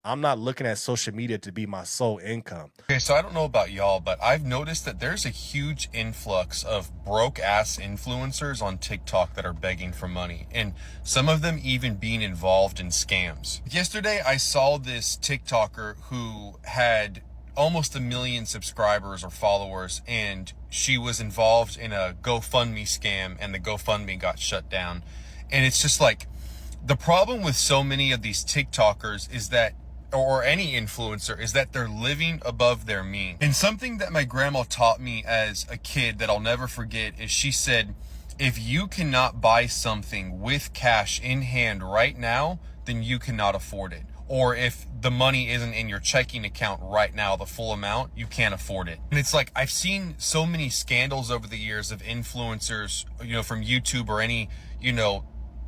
I'm not looking at social media to be my sole income. Okay, so I don't know about y'all, but I've noticed that there's a huge influx of broke ass influencers on TikTok that are begging for money, and some of them even being involved in scams. Yesterday, I saw this TikToker who had almost 1 million subscribers or followers, and she was involved in a GoFundMe scam, and the GoFundMe got shut down. And it's just like, the problem with so many of these TikTokers is that, or any influencer, is that they're living above their means. And something that my grandma taught me as a kid that I'll never forget is she said, if you cannot buy something with cash in hand right now, then you cannot afford it. Or if the money isn't in your checking account right now, the full amount, you can't afford it. And it's like, I've seen so many scandals over the years of influencers, from YouTube or any,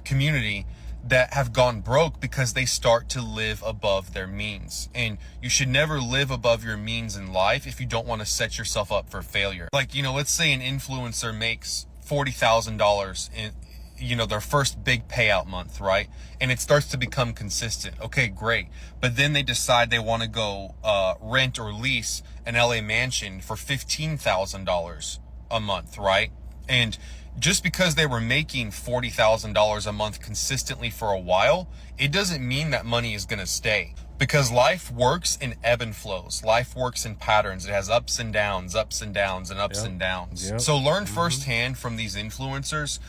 community that have gone broke because they start to live above their means. And you should never live above your means in life if you don't want to set yourself up for failure. Like, let's say an influencer makes $40,000 in, their first big payout month, right? And it starts to become consistent. Okay, great. But then they decide they want to go rent or lease an LA mansion for $15,000 a month, right? And just because they were making $40,000 a month consistently for a while, it doesn't mean that money is going to stay. Because life works in ebb and flows. Life works in patterns. It has ups and downs, and ups and downs. Yep. So learn firsthand from these influencers.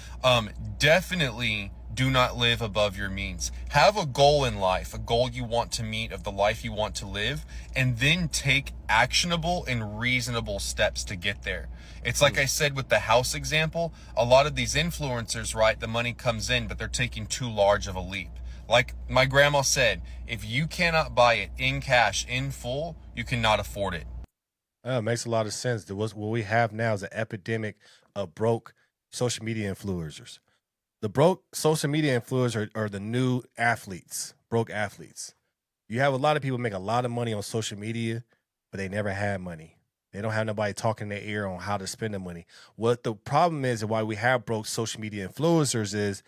Definitely do not live above your means. Have a goal in life, a goal you want to meet, of the life you want to live, and then take actionable and reasonable steps to get there. It's like I said with the house example, a lot of these influencers, right, the money comes in, but they're taking too large of a leap. Like my grandma said, if you cannot buy it in cash, in full, you cannot afford it. It makes a lot of sense. What we have now is an epidemic of broke social media influencers. The broke social media influencers are the new athletes, broke athletes. You have a lot of people make a lot of money on social media, but they never had money. They don't have nobody talking in their ear on how to spend the money. What the problem is, and why we have broke social media influencers, is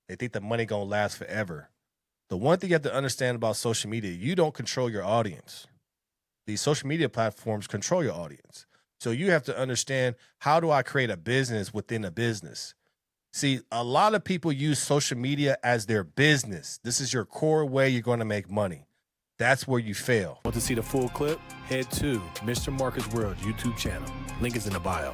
they think the money gonna last forever. The one thing you have to understand about social media, you don't control your audience. These social media platforms control your audience. So you have to understand, how do I create a business within a business? See, a lot of people use social media as their business. This is your core way you're going to make money. That's where you fail. Want to see the full clip? Head to Mr. Marcus World YouTube channel. Link is in the bio.